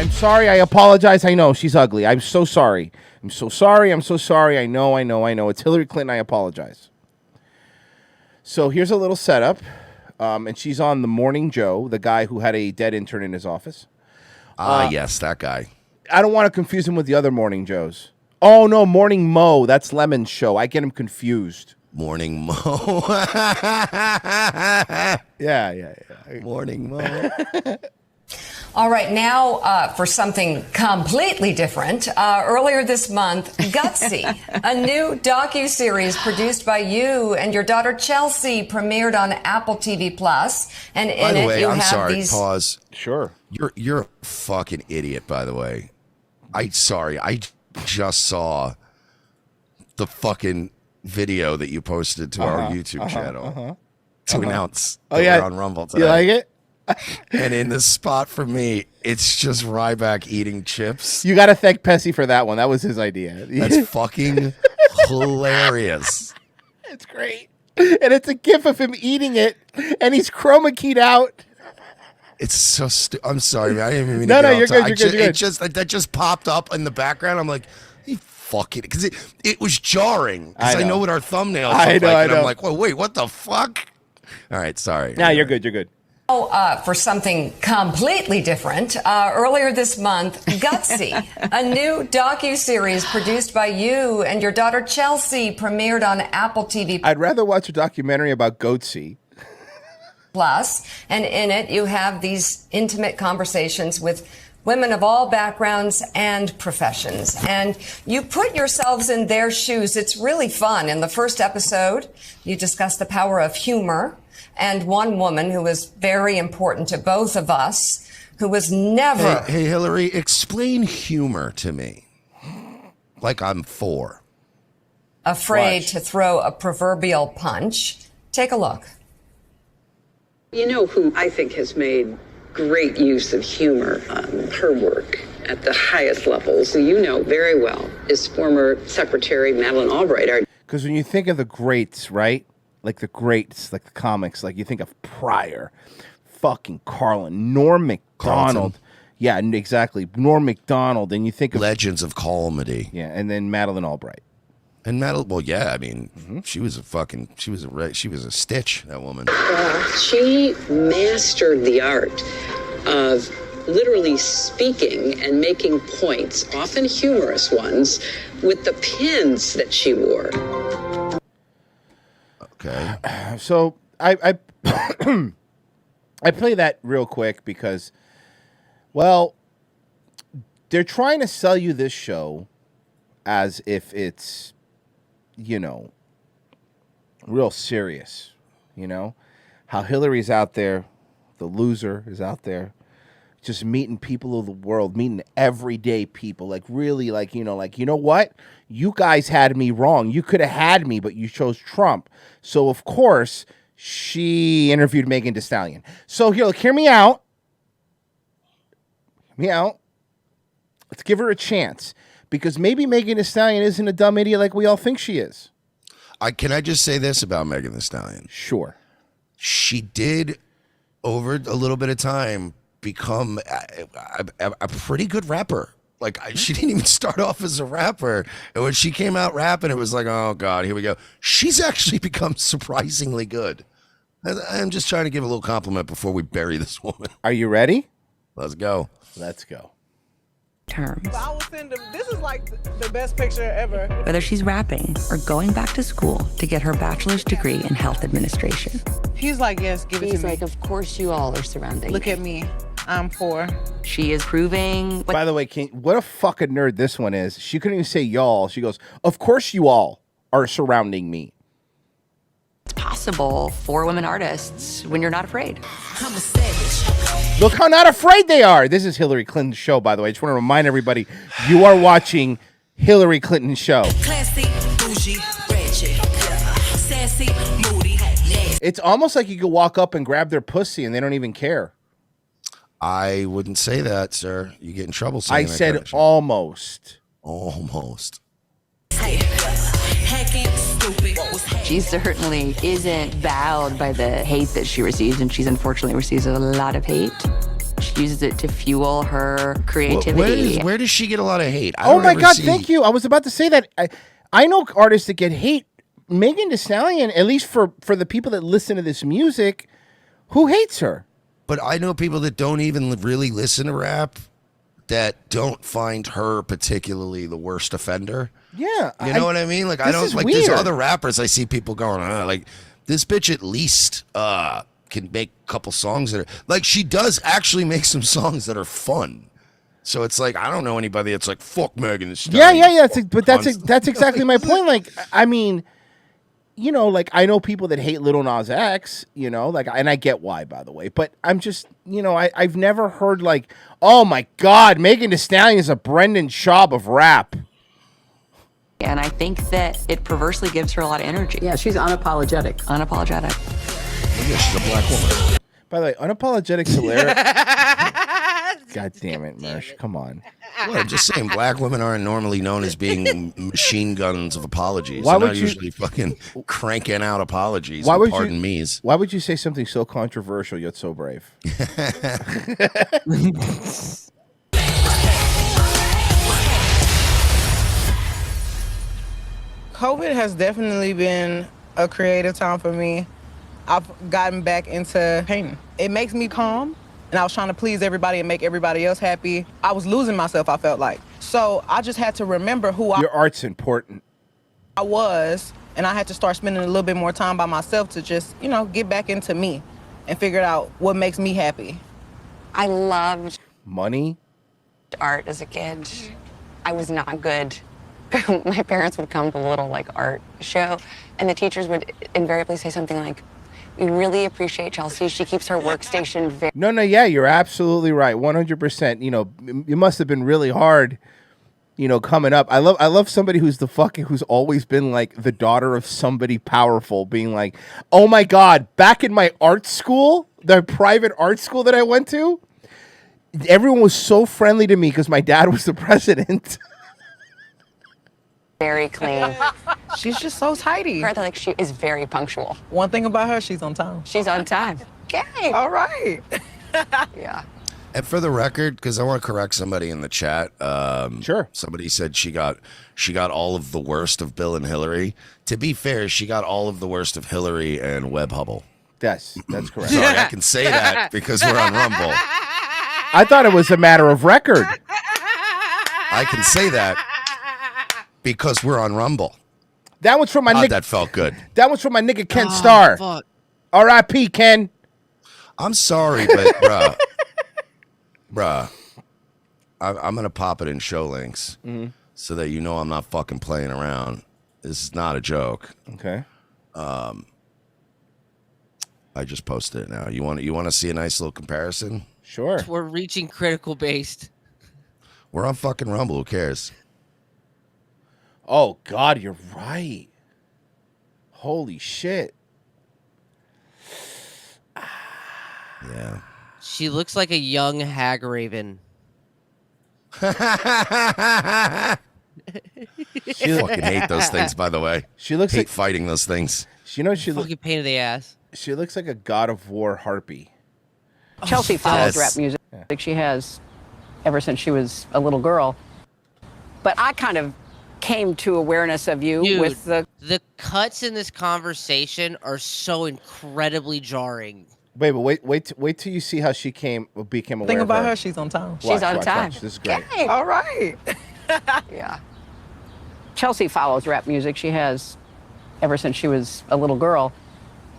I'm sorry. I apologize. I know she's ugly. I'm so sorry. I'm so sorry. I know. It's Hillary Clinton. I apologize. So here's a little setup. And she's on the Morning Joe, the guy who had a dead intern in his office. Yes, that guy. I don't want to confuse him with the other Morning Joes. Oh, no, Morning Mo. That's Lemon's show. I get him confused. Morning Mo. Yeah. Morning Mo. All right, now for something completely different. Earlier this month, Gutsy, a new docuseries produced by you and your daughter Chelsea, premiered on Apple TV Plus. And By the way, I'm sorry. Pause. Sure. You're a fucking idiot. By the way, I just saw the fucking video that you posted to our YouTube channel to announce that we're on Rumble today. You like it? And in the spot for me, it's just Ryback eating chips. You got to thank Pessy for that one. That was his idea. That's fucking hilarious. It's great. And it's a gif of him eating it, and he's chroma keyed out. It's so I'm sorry, man. I didn't even mean No, to you're good. It just popped up in the background. I'm like, you fucking, because it was jarring. Because I know what our thumbnails look like. And I'm like, well, wait, what the fuck? All right, sorry. Nah, you're good. You're good. For something completely different, earlier this month, Gutsy, a new docuseries produced by you and your daughter Chelsea, premiered on Apple TV I'd rather watch a documentary about Goatsy. Plus, and in it you have these intimate conversations with women of all backgrounds and professions. And you put yourselves in their shoes. It's really fun. In the first episode, you discuss the power of humor. And one woman who was very important to both of us, who was never... Hey, Hillary, explain humor to me. Like I'm 4. Afraid to throw a proverbial punch. Take a look. You know who I think has made great use of humor, her work at the highest levels, who you know very well, is former Secretary Madeleine Albright. Because when you think of the greats, right? Like the greats, like the comics, like you think of Pryor, fucking Carlin, Norm Macdonald. Carlton. Yeah, exactly. Norm Macdonald. And you think of Legends of Comedy. Yeah, and then Madeleine Albright. And Madeleine, well, yeah, I mean, she was a stitch, that woman. She mastered the art of literally speaking and making points, often humorous ones, with the pins that she wore. Okay. So I I play that real quick because, well, they're trying to sell you this show as if it's, you know, real serious, you know? How Hillary's out there, the loser is out there, just meeting people of the world, meeting everyday people, like really, like, you know what? You guys had me wrong. You could have had me, but you chose Trump. So, of course, she interviewed Megan Thee Stallion. So, hear me out. Hear me out. Let's give her a chance. Because maybe Megan Thee Stallion isn't a dumb idiot like we all think she is. Can I just say this about Megan Thee Stallion? Sure. She did, over a little bit of time, become a pretty good rapper. Like, she didn't even start off as a rapper. And when she came out rapping, it was like, oh, God, here we go. She's actually become surprisingly good. I'm just trying to give a little compliment before we bury this woman. Are you ready? Let's go. Let's go. Terms. I will send them. This is like the best picture ever. Whether she's rapping or going back to school to get her bachelor's degree in health administration. He's like, yes, give it to me. He's like, of course you all are surrounding Look at me. I'm 4. She is proving... By the way, what a fucking nerd this one is. She couldn't even say y'all. She goes, of course you all are surrounding me. It's possible for women artists when you're not afraid. I'm a savage. Look how not afraid they are. This is Hillary Clinton's show, by the way. I just want to remind everybody, you are watching Hillary Clinton's show. Classy, bougie, ratchet, sassy, moody, It's almost like you could walk up and grab their pussy and they don't even care. I wouldn't say that, sir. You get in trouble saying I that said kind of shit. almost. Almost. She certainly isn't bowed by the hate that she receives, and she's unfortunately receives a lot of hate. She uses it to fuel her creativity. Where does she get a lot of hate? I Oh don't my ever God, see- thank you. I was about to say that. I know artists that get hate. Megan Thee Stallion, at least for the people that listen to this music, who hates her? But I know people that don't even really listen to rap that don't find her particularly the worst offender. Yeah. You know what I mean? Like, I this don't is like there's weird. other rappers I see people going, like, this bitch at least can make a couple songs that are like, she does actually make some songs that are fun. So it's like, I don't know anybody that's like, fuck Megan Thee Stallion. Yeah. But that's exactly my point. Like, I mean, you know, like, I know people that hate Lil Nas X, you know, like, and I get why, by the way, but I'm just, you know, I've never heard like, oh my God, Megan Thee Stallion is a Brendan Schaub of rap. And I think that it perversely gives her a lot of energy. Yeah, she's unapologetic. Unapologetic. Yeah, she's a black woman. By the way, unapologetic's hilarious. God damn it, Mersh. Come on. Well, I'm just saying, black women aren't normally known as being machine guns of apologies. Why They're would not you- usually fucking cranking out apologies. Why would pardon you? me's. Why would you say something so controversial yet so brave? COVID has definitely been a creative time for me. I've gotten back into painting. It makes me calm, and I was trying to please everybody and make everybody else happy. I was losing myself, I felt like. So I just had to remember who Your art's important. I was, and I had to start spending a little bit more time by myself to just, you know, get back into me and figure out what makes me happy. I loved Money. art as a kid. I was not good. My parents would come to a little like art show, and the teachers would invariably say something like, "We really appreciate Chelsea. She keeps her workstation very." No, yeah, you're absolutely right. 100%. You know, it must have been really hard, you know, coming up. I love somebody who's always been like the daughter of somebody powerful, being like, oh my God, back in my art school, the private art school that I went to, everyone was so friendly to me because my dad was the president. Very clean. She's just so tidy. Her, like, she is very punctual. One thing about her, she's on time. She's on time. Okay. All right. Yeah. And for the record, because I want to correct somebody in the chat. Sure. Somebody said she got all of the worst of Bill and Hillary. To be fair, she got all of the worst of Hillary and Webb Hubble. Yes, that's correct. Sorry, I can say that because we're on Rumble. I thought it was a matter of record. I can say that because we're on Rumble. That was from my God, nigga. that felt good. That was from my nigga Ken Starr. Fuck. R.I.P. Ken. I'm sorry, but bruh, I'm gonna pop it in show links so that you know I'm not fucking playing around. This is not a joke. Okay. I just posted it now. You want to see a nice little comparison? Sure. We're reaching critical based. We're on fucking Rumble. Who cares? Oh God, you're right. Holy shit. Yeah. She looks like a young hag raven. I fucking hate those things, by the way. She looks hate like fighting those things. you know she Fucking pain in the ass. she looks like a God of War harpy. Chelsea follows yes. rap music. She has ever since she was a little girl. But I kind of came to awareness of you Dude, with the cuts in this conversation are so incredibly jarring. Wait till you see how she became aware Thing of about her. her, she's on time. She's on time. Watch. This is great. Okay. All right. Yeah. Chelsea follows rap music. She has ever since she was a little girl.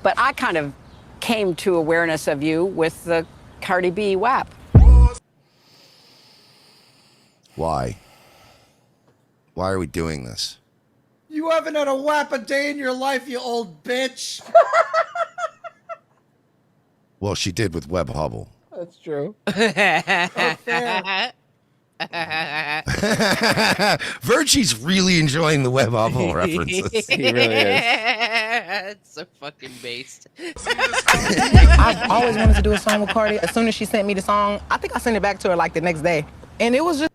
But I kind of came to awareness of you with the Cardi B WAP. Why? Why are we doing this? You haven't had a WAP a day in your life, you old bitch. Well, she did with Webb Hubble. That's true. Virgie's really enjoying the Webb Hubble references. He really is. It's so fucking based. I've always wanted to do a song with Cardi. As soon as she sent me the song, I think I sent it back to her like the next day. And it was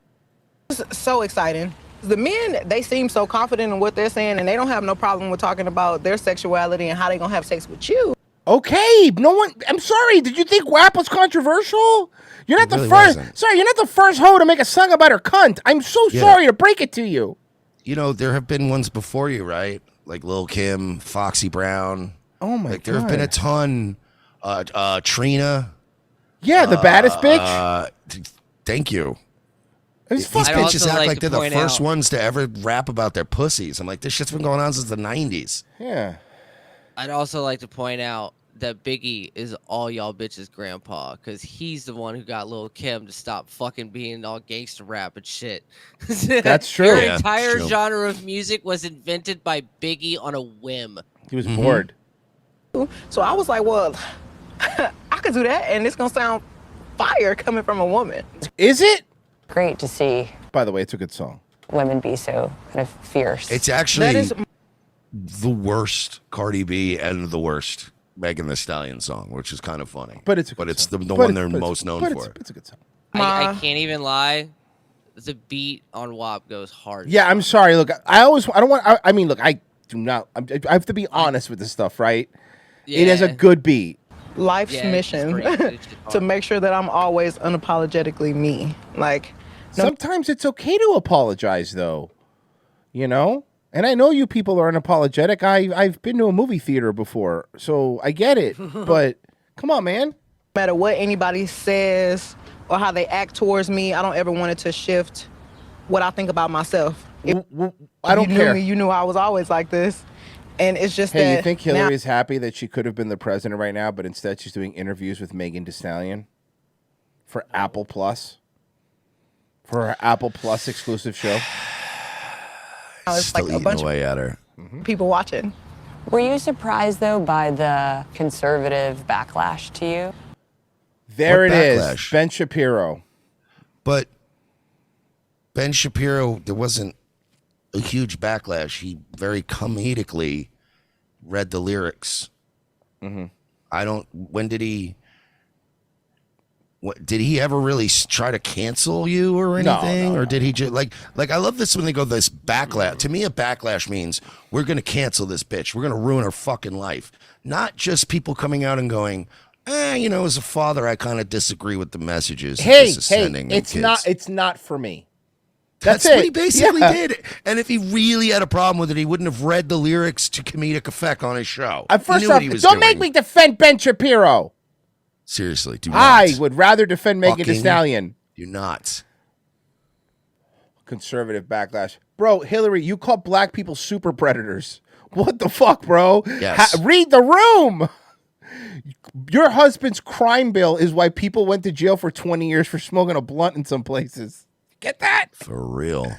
just so exciting. The men, they seem so confident in what they're saying, and they don't have no problem with talking about their sexuality and how they're gonna have sex with you. Okay, no one. I'm sorry. Did you think WAP was controversial? You're not It the really first. wasn't. Sorry, you're not the first hoe to make a song about her cunt. I'm so sorry to break it to you. You know, there have been ones before you, right? Like Lil Kim, Foxy Brown. Oh my Like there have been a ton. Trina. Yeah, the baddest bitch. Thank you. It's These I'd bitches also act like like to they're the point first out- ones to ever rap about their pussies. I'm like, this shit's been going on since the 90s. Yeah. I'd also like to point out that Biggie is all y'all bitches' grandpa, because he's the one who got Lil Kim to stop fucking being all gangster rap and shit. That's true. Your Yeah, it's entire true. genre of music was invented by Biggie on a whim. He was bored. So I was like, well, I could do that, and it's gonna sound fire coming from a woman. Is it? Great to see By the way, it's a good song. women be so kind of fierce. It's actually That is- the worst Cardi B and the worst Megan Thee Stallion song, which is kind of funny. But it's a but it's song. the But one it's- they're but it's- most known but for. It's a good song. I can't even lie. The beat on WAP goes hard. Yeah, I'm sorry. Look, I don't want. I mean, look, I do not. I have to be honest with this stuff, right? It is a Yeah. good beat. Life's Yeah, it's mission great. It's just to hard. make sure that I'm always unapologetically me. Like, Sometimes it's okay to apologize, though. You know, and I know you people are unapologetic. I've been to a movie theater before, so I get it. But come on, man. no matter what anybody says or how they act towards me, I don't ever want it to shift what I think about myself. If I don't you care. knew me, you knew I was always like this. And it's just Hey, that you think now- Hillary is happy that she could have been the president right now, but instead she's doing interviews with Megan Thee Stallion for Apple Plus, for her Apple Plus exclusive show? it's Still like a eating bunch away at her. of people watching. Were you surprised though by the conservative backlash to you? There What it is, backlash? Ben Shapiro. But Ben Shapiro, there wasn't a huge backlash. He very comedically read the lyrics. I don't. When did he? What, did he ever really try to cancel you or No, anything, no, or did he just like? I love this when they go this backlash. To me, a backlash means we're going to cancel this bitch. We're going to ruin her fucking life. Not just people coming out and going, you know, as a father, I kind of disagree with the messages. Hey, this is sending it's kids. not. It's not for me. That's That's what he it. basically Yeah. did. And if he really had a problem with it, he wouldn't have read the lyrics to comedic effect on his show. First he knew off, what he was don't doing. make me defend Ben Shapiro. Seriously, do not. I would rather defend Megan Thee Fucking Stallion. Do not. Conservative backlash, bro. Hillary, you call black people super predators. What the fuck, bro? Yes. Read the room. Your husband's crime bill is why people went to jail for 20 years for smoking a blunt in some places. Get that? For real.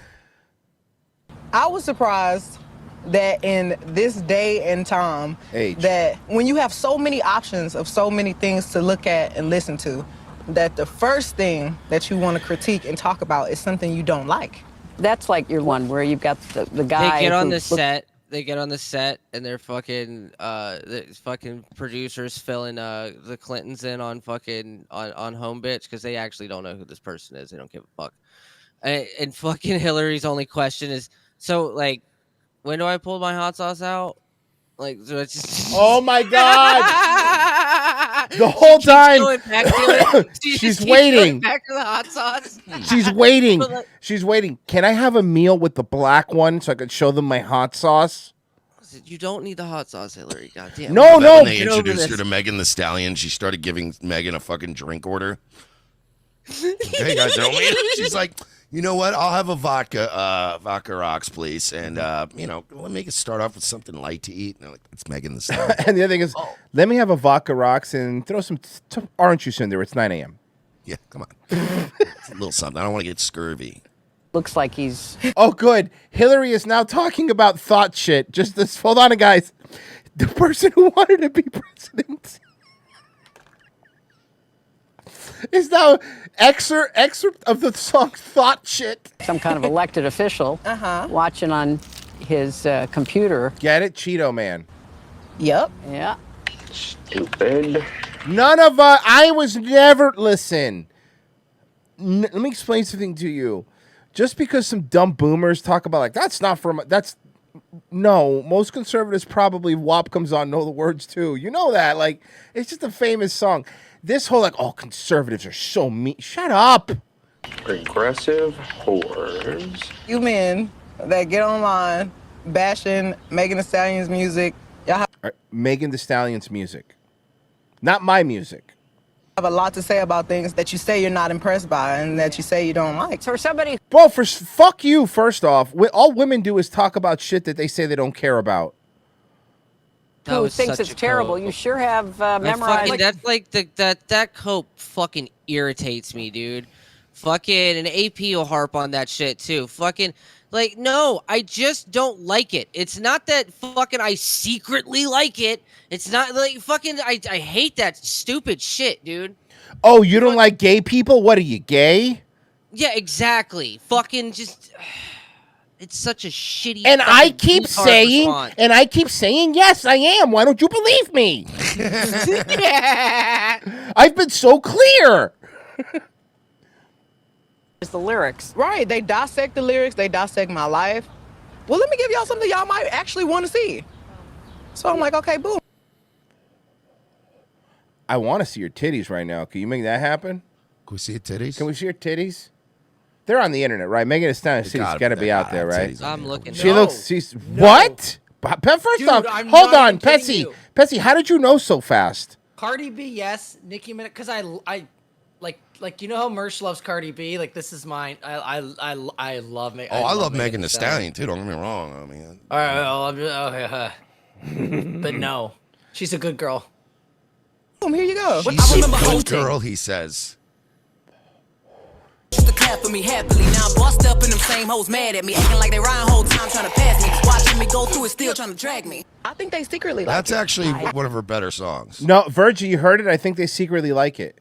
I was surprised that in this day and time, Age. that when you have so many options of so many things to look at and listen to, that the first thing that you want to critique and talk about is something you don't like. That's like your one where you've got the guy. They get on who the look- set. They get on the set and they're fucking the fucking producers filling the Clintons in on fucking on Home Bitch because they actually don't know who this person is. They don't give a fuck. And fucking Hillary's only question is, so like, when do I pull my hot sauce out? Like, so it's just Oh my God. The whole time going back to it. She she's just keeps waiting. going back to the hot sauce. She's waiting. But, like, She's waiting. Can I have a meal with the black one so I could show them my hot sauce? you don't need the hot sauce, Hillary. Goddamn. No, But no. when they Get over introduced her this. to Megan Thee Stallion, she started giving Megan a fucking drink order. Hey guys, don't we? She's like, you know what? I'll have a vodka rocks, please. And you know, let me start off with something light to eat. And I'm like, it's Megan Thee Stallion. And the other thing is, let me have a vodka rocks and throw some orange juice in there. It's 9 a.m. Yeah, come on. It's a little something. I don't want to get scurvy. looks like he's. Oh, good. Hillary is now talking about thought shit. Just this. Hold on, guys. The person who wanted to be president is now excerpt of the song "Thought Shit." Some kind of elected official watching on his computer. Get it, Cheeto Man. Yep. Yeah. Stupid. None of I was never listen. Let me explain something to you. Just because some dumb boomers talk about like that's not from that's No, most conservatives probably WAP comes on know the words too. You know that. Like, it's just a famous song. This whole like, oh, conservatives are so mean. Shut up. Aggressive whores. You men that get online bashing Megan Thee Stallion's music, y'all Megan Thee Stallion's music. Not my music. have a lot to say about things that you say you're not impressed by and that you say you don't like. So for somebody Bro, fuck you, first off. All women do is talk about shit that they say they don't care about. who thinks it's terrible, you sure have memorized. That's like that cope fucking irritates me, dude. Fucking an AP will harp on that shit too. Fucking like, no, I just don't like it. It's not that fucking I secretly like it. It's not like fucking I hate that stupid shit, dude. Oh, you don't like gay people? What are you, gay? Yeah, exactly. Fucking just it's such a shitty And I fucking keep retard saying, response. yes, I am. Why don't you believe me? I've been so clear. Is the lyrics. Right, they dissect the lyrics, they dissect my life. Well, let me give y'all something y'all might actually want to see. So I'm like, okay, boom. I want to see your titties right now. Can you make that happen? Can we see your titties? Can we see your titties? They're on the internet, right? Megan Thee Stallion's titties got to be out there, right? I'm looking. She looks. She's what? First Dude, off, I'm hold not on, even kidding Pessy. you. Pessy, how did you know so fast? Cardi B, yes. Nicki Minaj, because I like you know how Mersh loves Cardi B. Like this is mine. I love Megan. Oh, I love Megan Thee Stallion too. Don't get me wrong. I mean, All right, but no, she's a good girl. Boom, here you go. she's a good girl, he says. Used to clap for me happily. Now I'm bossed up and them same hoes mad at me, acting like they rhyme whole time trying to pass me. Watching me go through it, still trying to drag me. I think they secretly like That's it. actually one of her better songs. No, Virgie, you heard it. I think they secretly like it.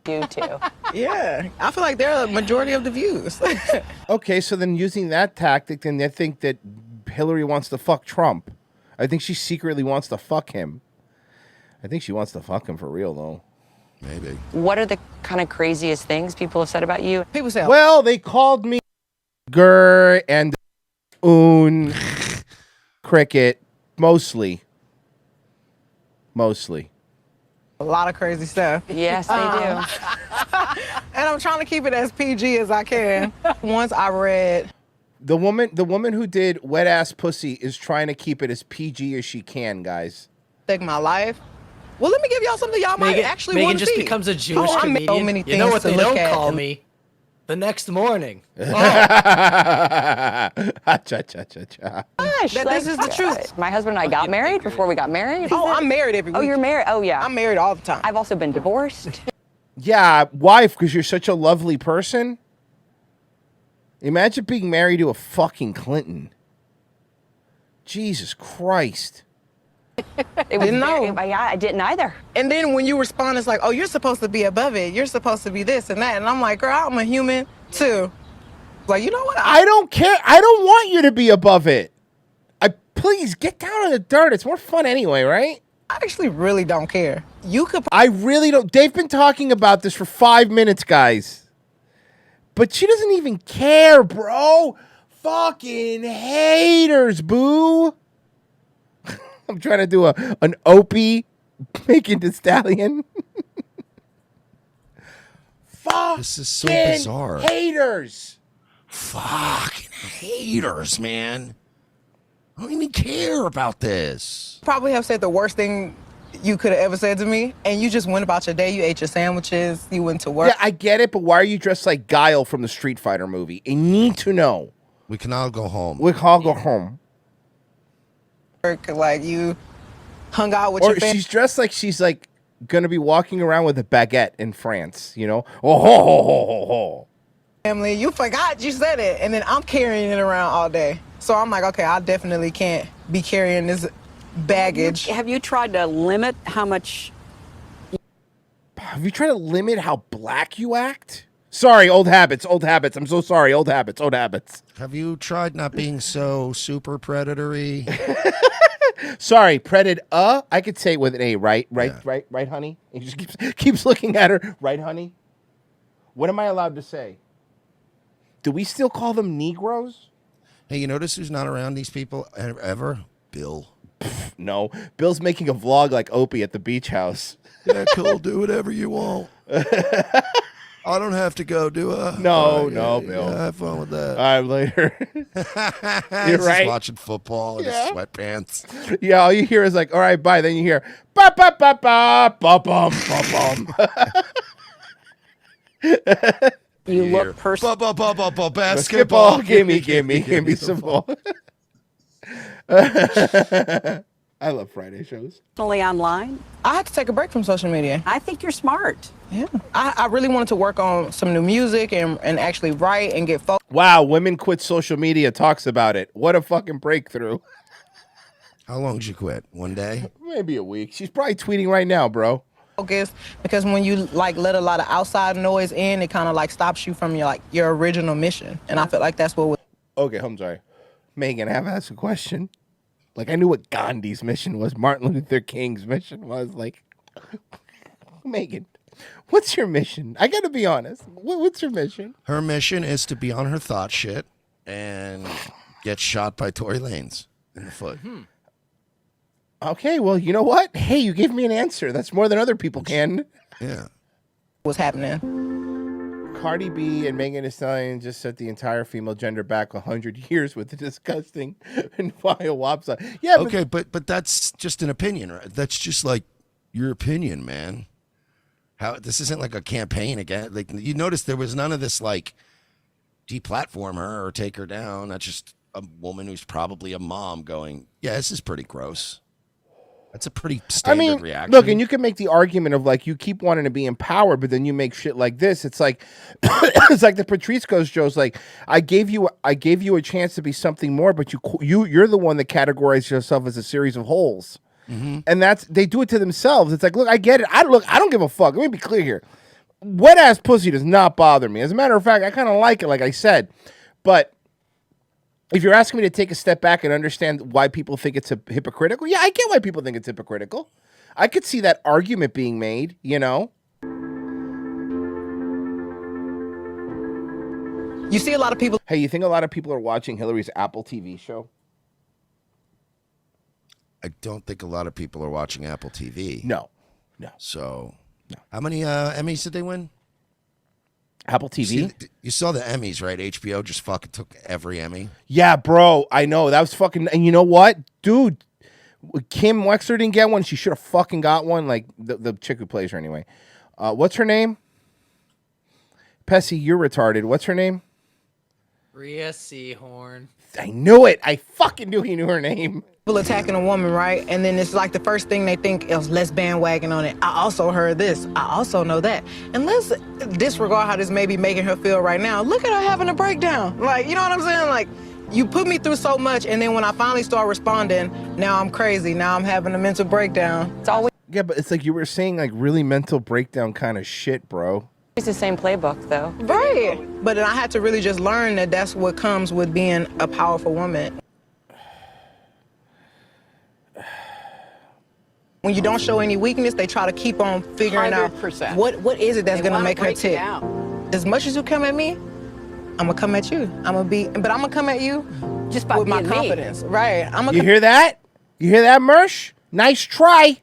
You too. Yeah, I feel like they're the majority of the views. Okay, so then using that tactic, then they think that Hillary wants to fuck Trump. I think she secretly wants to fuck him. I think she wants to fuck him for real, though. Maybe. What are the kind of craziest things people have said about you? People say, well, they called me Gur and Un Cricket, mostly. a lot of crazy stuff. Yes, they do. And I'm trying to keep it as PG as I can. Once I read The woman who did Wet Ass Pussy is trying to keep it as PG as she can, guys. Take my life. Well, let me give y'all something y'all might actually Megan want to just see. becomes a Jewish I comedian. so many You know things what to they look don't at call and- me? The next morning. Cha cha cha cha. Gosh, This is the truth. My husband and I got married before we got married. Oh, I'm married every week. Oh, you're married? Oh, yeah. I'm married all the time. I've also been divorced. Yeah, wife, because you're such a lovely person. Imagine being married to a fucking Clinton. Jesus Christ. It was Didn't know. Yeah, I didn't either. And then when you respond, it's like, oh, you're supposed to be above it. You're supposed to be this and that. And I'm like, girl, I'm a human too. Like, you know what? I don't care. I don't want you to be above it. Please get down in the dirt. It's more fun anyway, right? I actually really don't care. You could. I really don't. They've been talking about this for 5 minutes, guys. But she doesn't even care, bro. Fucking haters, boo. I'm trying to do an Opie Megan Thee Stallion. Fucking This is so bizarre. haters. Fucking haters, man. I don't even care about this. Probably have said the worst thing you could have ever said to me, and you just went about your day. You ate your sandwiches. You went to work. Yeah, I get it, but why are you dressed like Guile from the Street Fighter movie? I need to know. We can all go home. We can all go home. Like you hung out with Or your family. she's dressed like she's like gonna be walking around with a baguette in France, you know? Oh ho ho ho ho ho. Family, you forgot you said it, and then I'm carrying it around all day. So I'm like, okay, I definitely can't be carrying this baggage. Have you tried to limit how much? Have you tried to limit how black you act? Sorry, old habits, old habits. I'm so sorry, old habits, old habits. Have you tried not being so super predatory? Sorry, I could say it with an A, right, honey? He just keeps looking at her, right, honey? What am I allowed to say? Do we still call them Negroes? Hey, you notice who's not around these people ever? Bill. No, Bill's making a vlog like Opie at the beach house. Yeah, cool. Do whatever you want. I don't have to go, do I? No, no, Bill. Yeah, have fun with that. All right, later. You're right. Just watching football in his sweatpants. Yeah, all you hear is like, all right, bye. Then you hear, ba ba ba ba ba bum ba bum. You look basketball. Basketball, gimme some ball. I love Friday shows. Online. I had to take a break from social media. I think you're smart. Yeah. I really wanted to work on some new music and actually write and get focused. Wow, Women Quit Social Media talks about it. What a fucking breakthrough. How long did you quit? One day? Maybe a week. She's probably tweeting right now, bro. Because when you like let a lot of outside noise in, it kind of like stops you from your original mission. And I feel like that's what. Okay, I'm sorry, Megan. I have asked a question. Like I knew what Gandhi's mission was. Martin Luther King's mission was. Like, Megan, what's your mission? I gotta be honest. What's your mission? Her mission is to be on her thought shit and get shot by Tory Lanez in the foot. Okay, well, you know what? Hey, you gave me an answer. That's more than other people can. Yeah. What's happening? Cardi B and Megan Thee Stallion just set the entire female gender back 100 years with the disgusting and vile WAP song. Yeah, okay, but that's just an opinion, right? That's just like your opinion, man. How this isn't like a campaign again. Like you notice there was none of this like deplatform her or take her down. That's just a woman who's probably a mom going, yeah, this is pretty gross. That's a pretty standard reaction. Look, and you can make the argument of like you keep wanting to be empowered, but then you make shit like this. It's like it's like the Patrisco's Joe's like I gave you a chance to be something more, but you're the one that categorized yourself as a series of holes, and they do it to themselves. It's like, look, I get it. I don't give a fuck. Let me be clear here. Wet ass pussy does not bother me. As a matter of fact, I kind of like it, like I said, but. If you're asking me to take a step back and understand why people think it's hypocritical, yeah, I get why people think it's hypocritical. I could see that argument being made, you know? You see a lot of people. Hey, you think a lot of people are watching Hillary's Apple TV show? I don't think a lot of people are watching Apple TV. No. So, how many Emmys did they win? Apple TV? You saw the Emmys, right? HBO just fucking took every Emmy. Yeah, bro. I know. That was fucking... And you know what? Dude, Kim Wexler didn't get one. She should have fucking got one. Like, the chick who plays her anyway. What's her name? Pessy, you're retarded. What's her name? Rhea Seehorn. I knew it. I fucking knew he knew her name. People attacking a woman, right? And then it's like the first thing they think is let's bandwagon on it. I also heard this. I also know that. And let's disregard how this may be making her feel right now. Look at her having a breakdown. Like, you know what I'm saying? Like, you put me through so much, and then when I finally start responding, now I'm crazy. Now I'm having a mental breakdown. It's always Yeah, but it's like you were saying like really mental breakdown kind of shit, bro. the same playbook, though. Right. But I had to really just learn that that's what comes with being a powerful woman. When you don't show any weakness, they try to keep on figuring 100%. out what is it that's They gonna wanna make her break you tick. down. As much as you come at me, I'm gonna come at you. I'm gonna come at you Just by with my being me. confidence. Right. You hear that? You hear that, Mersh? Nice try.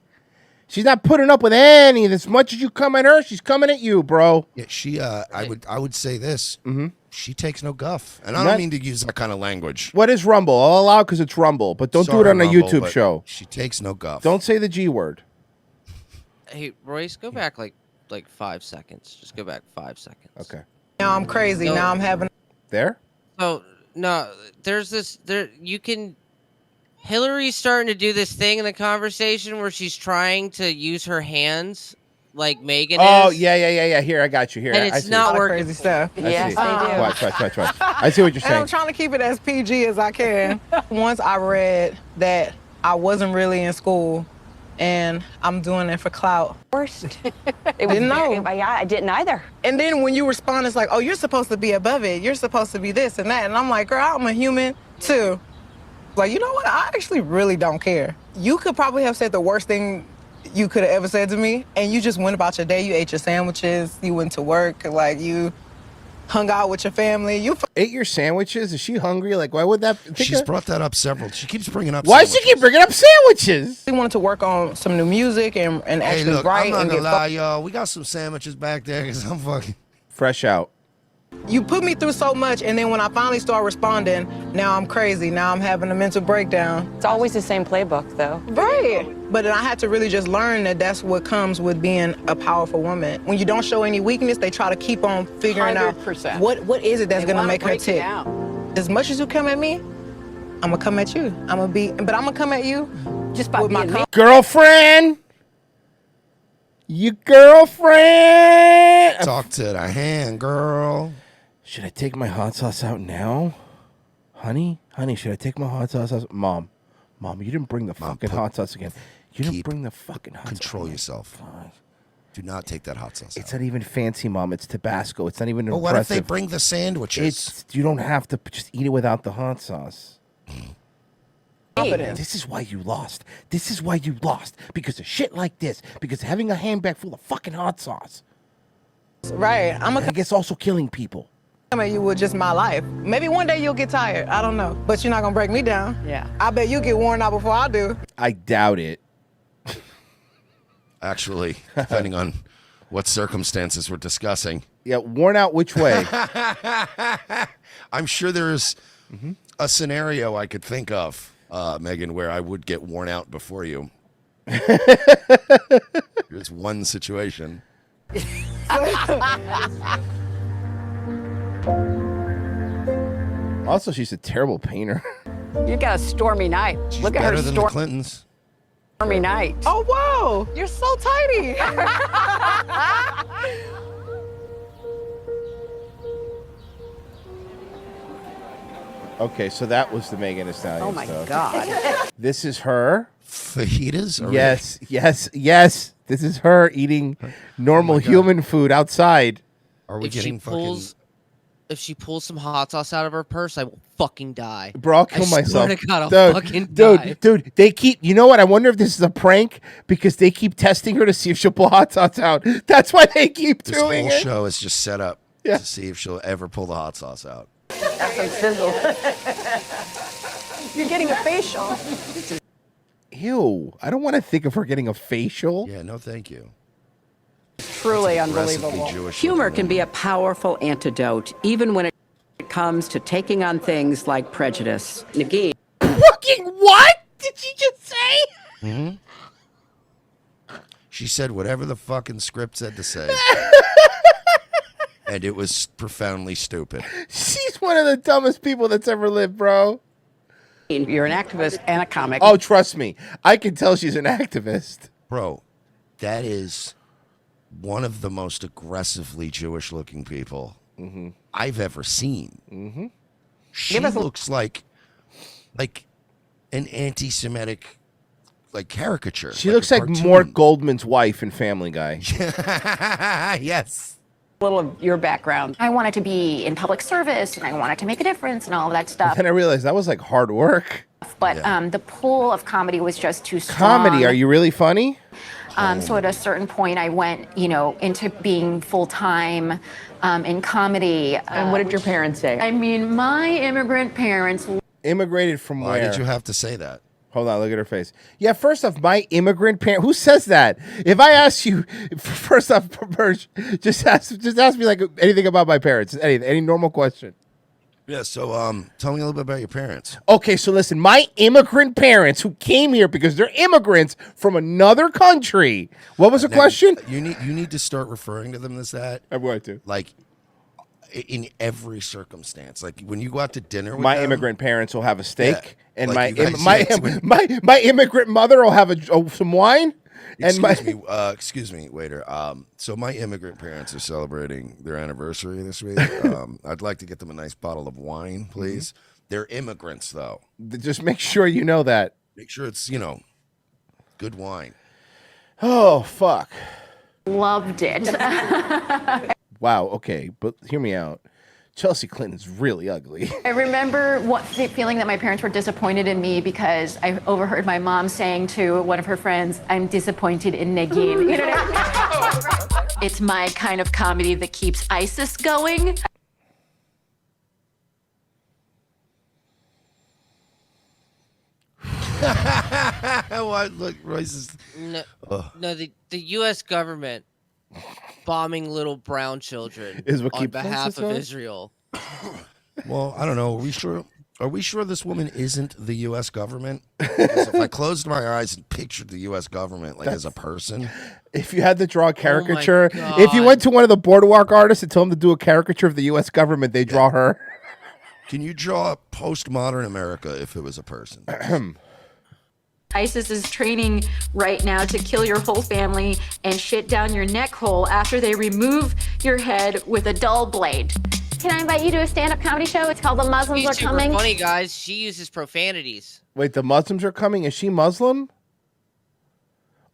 She's not putting up with any of this. As much as you come at her, she's coming at you, bro. Yeah, she. I would say this. Mm-hmm. She takes no guff, and I don't mean to use that kind of language. What is Rumble? I'll allow it because it's Rumble, but don't do it Sorry, on a Rumble, YouTube but show. She takes no guff. Don't say the G word. Hey, Royce, go back like 5 seconds. Just go back 5 seconds. Okay. Now I'm crazy. No. Now I'm having. There? Oh, no, there's this, Hillary's starting to do this thing in the conversation where she's trying to use her hands like Megan Oh, is. yeah. Here, I got you. Here, And I it's see. not All working. crazy stuff. I Yes, see. they do. Watch. I see what you're And I'm saying. trying to keep it as PG as I can. Once I read that I wasn't really in school and I'm doing it for clout. Worst. It Didn't know. Yeah, I didn't either. And then when you respond, it's like, oh, you're supposed to be above it. You're supposed to be this and that. And I'm like, girl, I'm a human too. Like, you know what? I actually really don't care. You could probably have said the worst thing you could have ever said to me, and you just went about your day. You ate your sandwiches. You went to work. Like, you hung out with your family. You ate your sandwiches? Is she hungry? Like, why would that? She's brought that up several. She keeps bringing up. Why does she keep bringing up sandwiches? We wanted to work on some new music and Hey, actually look, write I'm not and gonna get lie, y'all. We got some sandwiches back there because I'm fucking fresh out. You put me through so much, and then when I finally start responding, now I'm crazy. Now I'm having a mental breakdown. It's always the same playbook, though. Right. But then I had to really just learn that that's what comes with being a powerful woman. When you don't show any weakness, they try to keep on figuring 100%. out what is it that's They gonna wanna make her break you tick. down. As much as you come at me, I'm gonna come at you. But I'm gonna come at you just by with my Girlfriend. You girlfriend. talk to the hand, girl. Should I take my hot sauce out now? Honey, should I take my hot sauce out? Mom, you didn't bring the fucking hot sauce again. You didn't bring the fucking hot sauce. Control yourself. Do not take that hot sauce. It's not even fancy, Mom. It's Tabasco. It's not even But impressive. what if they bring the sandwiches? You don't have to just eat it without the hot sauce. confidence. This is why you lost. This is why you lost. Because of shit like this. Because of having a handbag full of fucking hot sauce. Right. I guess also killing people. Come at you with just my life. Maybe one day you'll get tired. I don't know. But you're not gonna break me down. Yeah. I bet you get worn out before I do. I doubt it. Actually, depending on what circumstances we're discussing. Yeah, worn out which way? I'm sure there's a scenario I could think of, Megan, where I would get worn out before you. There's one situation. Also, she's a terrible painter. You got a stormy night. She's Look at her better than the Clintons. stormy night. Oh, wow. You're so tidy. Okay, so that was the Megan Thee Stallion Oh my stuff. God. This is her. Fajitas? Yes. This is her eating normal human food outside. Are we getting If she pulls some hot sauce out of her purse, I will fucking die. Bro, I'll kill I myself. Swear to God, I'll fucking die. Dude, they keep, you know what? I wonder if this is a prank because they keep testing her to see if she'll pull hot sauce out. That's why they keep This doing whole it. show is just set up to see if she'll ever pull the hot sauce out. That's some sizzle. You're getting a facial. Ew. I don't want to think of her getting a facial. Yeah, no thank you. Truly unbelievable. Humor can be a powerful antidote, even when it comes to taking on things like prejudice. Nagin. Fucking what? Did she just say? Mm-hmm. She said whatever the fucking script said to say. And it was profoundly stupid. She's one of the dumbest people that's ever lived, bro. You're an activist and a comic. Oh, trust me. I can tell she's an activist. Bro, that is one of the most aggressively Jewish-looking people I've ever seen. She looks like an anti-Semitic caricature. She looks like cartoon. Mort Goldman's wife in Family Guy. Yes. A little of your background. I wanted to be in public service and I wanted to make a difference and all of that stuff. Then I realized that was like hard work. But the pull of comedy was just too strong. Comedy? Are you really funny? So at a certain point, I went, into being full time in comedy. And what did your parents say? I mean, my immigrant parents. Immigrated from Why where? did you have to say that? Hold on, look at her face. Yeah, first off, my immigrant parent. Who says that? If I ask you, first off, just ask me like anything about my parents. Any normal question. Yeah. So, tell me a little bit about your parents. Okay, so listen, my immigrant parents who came here because they're immigrants from another country. What was the question? You need to start referring to them as that. I'm going to. Like in every circumstance. Like when you go out to dinner with My them, immigrant parents will have a steak, and Like my immigrant mother will have some wine. Excuse me, waiter. So my immigrant parents are celebrating their anniversary this week. I'd like to get them a nice bottle of wine, please. They're immigrants, though. Just make sure you know that. Make sure it's good wine. Oh fuck! Loved it. Wow. Okay, but hear me out. Chelsea Clinton's really ugly. I remember feeling that my parents were disappointed in me because I overheard my mom saying to one of her friends, "I'm disappointed in Nagin." You know what I mean? It's my kind of comedy that keeps ISIS going. What? Look, Royce is. No, the U.S. government bombing little brown children Is what on keeps behalf us of on? Israel. Well, I don't know. Are we sure this woman isn't the U.S. government? Because if I closed my eyes and pictured the U.S. government like as a person, If you had to draw a Oh caricature, if you went to one of the boardwalk artists and told him to do a caricature of the U.S. government, they draw her. can you draw postmodern America if it was a person? ISIS is training right now to kill your whole family and shit down your neck hole after they remove your head with a dull blade. Can I invite you to a stand-up comedy show? It's called The Muslims Are She's super Coming. funny, guys. She uses profanities. Wait, the Muslims are coming? Is she Muslim?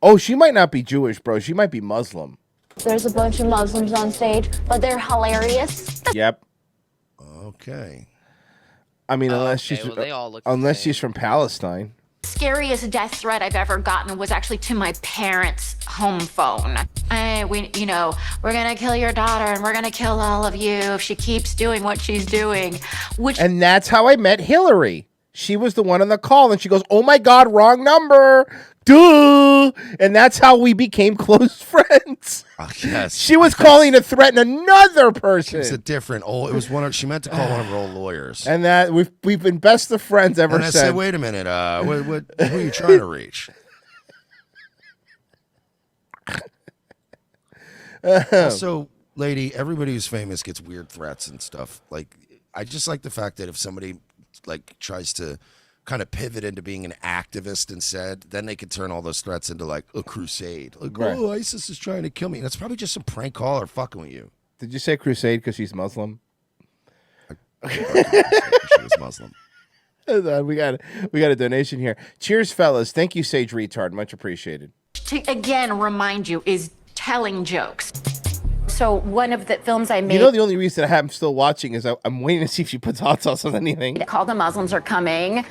Oh, she might not be Jewish, bro. She might be Muslim. There's a bunch of Muslims on stage, but they're hilarious. Yep. Okay. I mean, unless okay, she's well, they all look the unless she's from Palestine. Scariest death threat I've ever gotten was actually to my parents' home phone. We're gonna kill your daughter and we're gonna kill all of you if she keeps doing what she's doing. And that's how I met Hillary. She was the one on the call, and she goes, "Oh my God, wrong number, duh!" And that's how we became close friends. Yes. She was calling to threaten another person. It was a different old. It was one of. She meant to call one of her old lawyers. And that we've been best of friends ever And I since. said, "Wait a minute. Who are you trying to reach?" Also, lady, everybody who's famous gets weird threats and stuff. Like, I just like the fact that if somebody like tries to kind of pivot into being an activist instead, then they could turn all those threats into like a crusade. Like, Right. oh, ISIS is trying to kill me. And it's probably just some prank call or fucking with you. Did you say crusade because she's Muslim? She was Muslim. We got a donation here. Cheers, fellas. Thank you, Sage Retard. Much appreciated. To again remind you is telling jokes. So one of the films I made You know, the only reason I'm still watching is I'm waiting to see if she puts hot sauce on anything. called The Muslims Are Coming,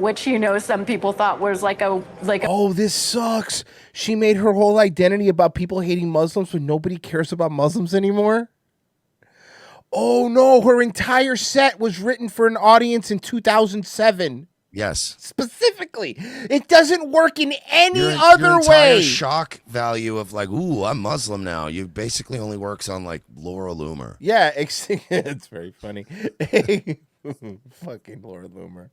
which some people thought was like a Oh, this sucks. She made her whole identity about people hating Muslims when nobody cares about Muslims anymore. Oh no, her entire set was written for an audience in 2007. Yes. Specifically. It doesn't work in any Your other entire way. shock value of like, ooh, I'm Muslim now. You basically only works on like Laura Loomer. Yeah, it's very funny. Fucking Laura Loomer.